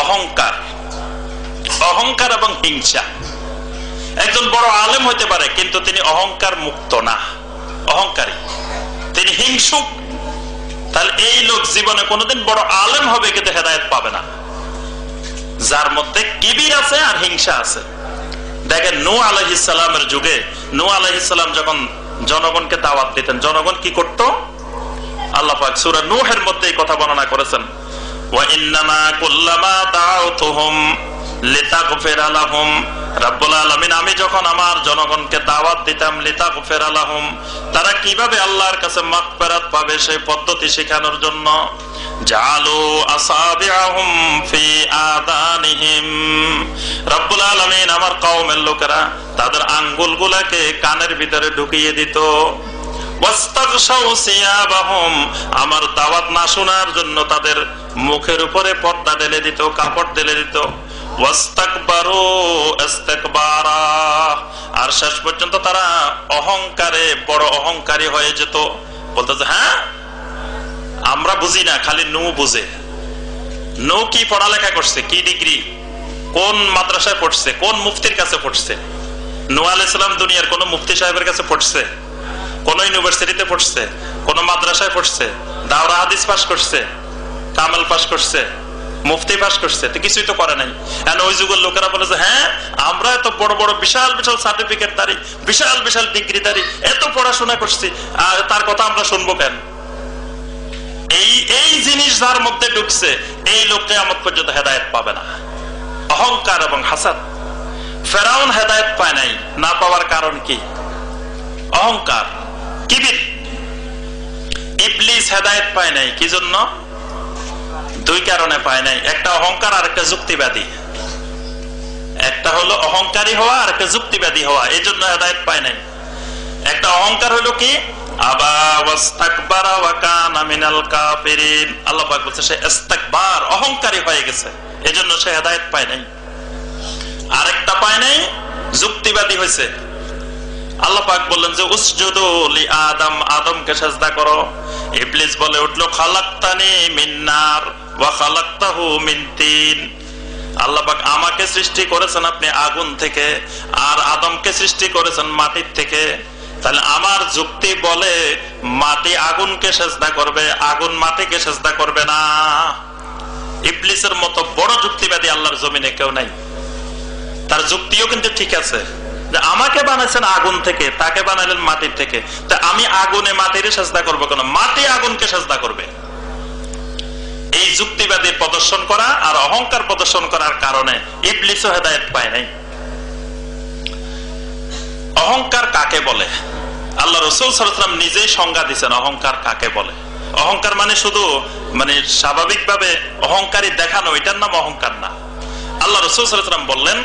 অহংকার, অহংকার এবং হিংসা। একজন বড় আলেম হইতে পারে কিন্তু তিনি অহংকার মুক্ত না, অহংকারী, তিনি হিংসুক। তাহলে এই লোক জীবনে কোনোদিন বড় আলেম হবে কিন্তু হেদায়েত পাবে না, যার মধ্যে কিবির আছে আর হিংসা আছে। দেখেন নূহ আলাইহিস সালামের যুগে নূহ আলাইহিস সালাম যখন জনগণকে দাওয়াত দিতেন, জনগণ কি করত? আল্লাহ পাক সূরা নূহের মধ্যে এই কথা বর্ণনা করেছেন, ওয়া ইন্নামা কুল্লামা দাউতুহুম লিতাগফিরা লাহুম, রব্বুল আলামিন আমি যখন আমার জনগণকে দাওয়াত দিতাম লিতাগফিরা লাহুম, তারা কিভাবে আল্লাহর কাছে মাগফিরাত পাবে সেই পদ্ধতি শেখানোর জন্য, জালু আসাবিআহুম ফি আদানিহিম, রব্বুল আলামিন আমার কওমের লোকেরা তাদের আঙ্গুলগুলোকে কানের ভিতরে ঢুকিয়ে দিত, ওয়াস্তাগশাউ সিয়াবাহুম, আমার দাওয়াত না শোনার জন্য তাদের মুখের উপরে পর্দা ঢেলে দিত, কাপড় ঢেলে দিত, ওয়াস্তাকবারু ইস্তিকবারা, আর শেষ পর্যন্ত তারা অহংকারে বড় অহংকারী হয়ে যেত। বলতেছে হ্যাঁ আমরা বুঝি না, খালি নূহ বুঝে। নূহ কি পড়ালেখা করছে, কি ডিগ্রি, কোন মাদ্রাসায় পড়ছে, কোন মুফতির কাছে পড়ছে? নূহ আলাইহিস সালাম দুনিয়ার কোন মুফতি সাহেবের কাছে পড়ছে? কোন ইউনিভার্সিটিতে পড়ছে? কোন মাদ্রাসায় পড়ছে? দাওরা হাদিস পাস করছে? কামাল পাস করছে? মুফতি পাস করছে? তো কিছুই তো করে নাই। এখন ওই যুগের লোকেরা বলে যে হ্যাঁ আমরা এত বড় বড় বিশাল বিশাল সার্টিফিকেট দাঁড়ি, বিশাল বিশাল ডিগ্রি দাঁড়ি, এত পড়াশোনা করছি, আর তার কথা আমরা শুনবো কেন? এই জিনিস যার মধ্যে ঢুকছে এই লোক কিয়ামত পর্যন্ত হেদায়েত পাবে না। অহংকার এবং হাসাদ। ফেরাউন হেদায়েত পায় নাই, না পাওয়ার কারণ কি? অহংকার, কিবির। ইবলিস হেদায়েত পায় নাই, কি জন্য? দুই কারণে পায় নাই, একটা অহংকার আর একটা যুক্তিবাদী। একটা হলো অহংকারী হওয়া আর একটা যুক্তিবাদী হওয়া, এই জন্য হেদায়েত পায় নাই। একটা অহংকার হলো কি আবা ওয়াস্তাকবারা ওয়া কানা মিনাল কাফিরিন, আল্লাহ পাক বলছে সে ইস্তিকবার, অহংকারী হয়ে গেছে, এজন্য সে হেদায়েত পায় নাই। আরেকটা পায় নাই, যুক্তিবাদী হয়েছে। আল্লাহ পাক বললেন যে উসজুদু লি আদম, আদমকে সিজদা করো। ইবলিস বলে উঠলো খালাকতানি মিন নার ওয়া খালাকতাহু মিন তিন, আল্লাহ পাক আমাকে সৃষ্টি করেছেন আপনি আগুন থেকে, আর আদমকে সৃষ্টি করেছেন মাটির থেকে। তাহলে আমার যুক্তি বলে মাটি আগুনকে সিজদা করবে, আগুন মাটিকে সিজদা করবে না। ইবলিসের মতো বড় যুক্তিবাদী আল্লাহর জমিনে কেউ নাই। তার যুক্তিও কিন্তু ঠিক আছে যে আমাকে বানাইছেন আগুন থেকে, তাকে বানাইলেন মাটির থেকে, তা আমি আগুনে মাটির সিজদা করবো কেন? মাটি আগুনকে সিজদা করবে। এই যুক্তিবাদী প্রদর্শন করা আর অহংকার প্রদর্শন করার কারণে ইবলিসও হেদায়েত পায় নাই। অহংকার কাকে বলে? আল্লাহ রাসূল সাল্লাল্লাহু আলাইহি ওয়াসাল্লাম নিজেই সংজ্ঞা দিয়েছেন অহংকার কাকে বলে। অহংকার মানে শুধু স্বাভাবিকভাবে অহংকারী দেখানো, এটার নাম অহংকার না। আল্লাহ রাসূল সাল্লাল্লাহু আলাইহি ওয়াসাল্লাম বললেন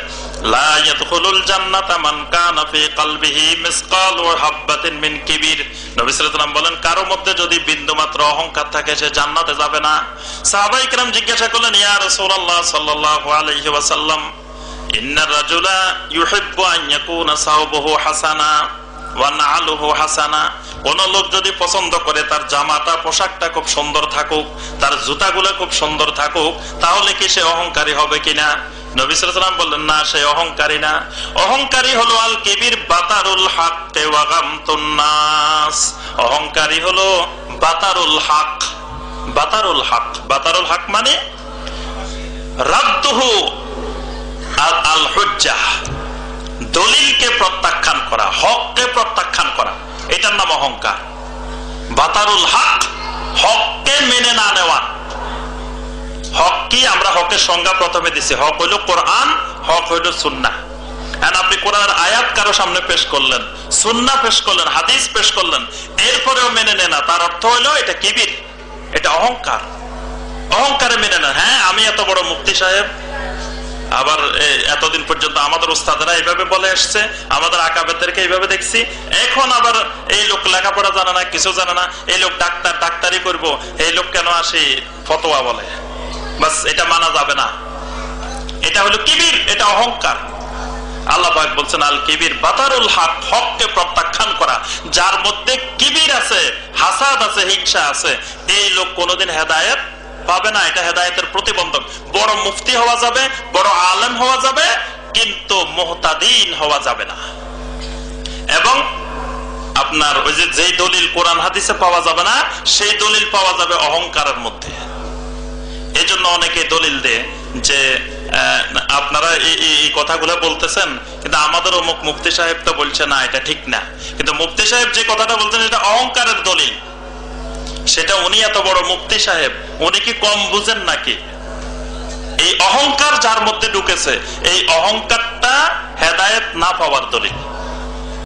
লা ইয়াদখুলুল জান্নাতা মান কানা ফি কলবিহি মিসকালু হাববাতিন মিন কিবির। নবী সাল্লাল্লাহু আলাইহি ওয়াসাল্লাম বলেন কারো মধ্যে যদি বিন্দুমাত্র অহংকার থাকে সে জান্নাতে যাবে না। সাহাবায়ে কেরাম জিজ্ঞাসা করলেন ইয়া রাসূলুল্লাহ সাল্লাল্লাহু আলাইহি ওয়াসাল্লাম ইন্নার রাজুলা ইউহিব্বু আন ইয়াকুনা সাওবুহু হাসানা ওয়া না'লুহু হাসানা, কোন লোক যদি পছন্দ করে তার জামাটা পোশাকটা খুব সুন্দর থাকুক, তার জুতাগুলো খুব সুন্দর থাকুক, তাহলে কি সে অহংকারী হবে কিনা? নবী সাল্লাল্লাহু আলাইহি ওয়াসাল্লাম বললেন না, সে অহংকারী না। অহংকারী হলো আল কিবির বাতারুল হক ওয়া গামতুন নাস, অহংকারী হলো বাতারুল হক। বাতারুল হক, বাতারুল হক মানে রাদ্দুহু আল হুজ্জাহ, দলিলকে প্রত্যাখ্যান করা, হককে প্রত্যাখ্যান করা, এটার নাম অহংকার। বাতারুল হক, হককে মেনে না নেওয়া। হক কি? আমরা হকের সংজ্ঞা প্রথমে দিছি, হক হইল কোরআন, হক হইল সুন্নাহ। এখন আপনি কোরআনের আয়াত কারো সামনে পেশ করলেন, সুন্নাহ পেশ করলেন, হাদিস পেশ করলেন, এরপরেও মেনে নেয় না, তার অর্থ হইল এটা কিবির, এটা অহংকার। অহংকারে মেনে না, হ্যাঁ আমি এত বড় মুফতি সাহেব, আবার এতদিন পর্যন্ত আমাদের উস্তাদরা এইভাবে বলে আসছে, আমাদের আকাবেরদেরকে এইভাবে দেখছি, এখন আবার এই লোক লেখাপড়া জানে না, কিছু জানে না, এই লোক ডাক্তার, ডাক্তারি করবো, এই লোক কেন আসি ফতোয়া বলে, বাস এটা মানা যাবে না। এটা হলো কিবির, এটা অহংকার। আল্লাহ পাক বলছেন আল কিবির বাতারুল হক, হককে প্রত্যাখ্যান করা। যার মধ্যে কিবির আছে, হাসাদ আছে, হিংসা আছে, এই লোক কোনোদিন হেদায়েত পাবে না। এটা হেদায়েতের প্রতিবন্ধক। বড় মুফতি হওয়া যাবে, বড় আলেম হওয়া যাবে, কিন্তু মুহতাদিন হওয়া যাবে না। এবং আপনার ওই যে দলিল কোরআন হাদিসে পাওয়া যাবে না, সেই দলিল পাওয়া যাবে অহংকারের মধ্যে। এই জন্য অনেকে দলিল দেয় যে আপনারা এই কথাগুলো বলতেছেন, কিন্তু আমাদের অমুক মুফতি সাহেব তো বলছে না, এটা ঠিক না। কিন্তু মুফতি সাহেব যে কথাটা বলছেন এটা অহংকারের দলিল, সেটা উনি এত বড় মুফতি সাহেব, উনি কি কম বুঝেন নাকি? এই অহংকার যার মধ্যে ঢুকেছে, এই অহংকারটা হেদায়েত না পাওয়ার দলিল।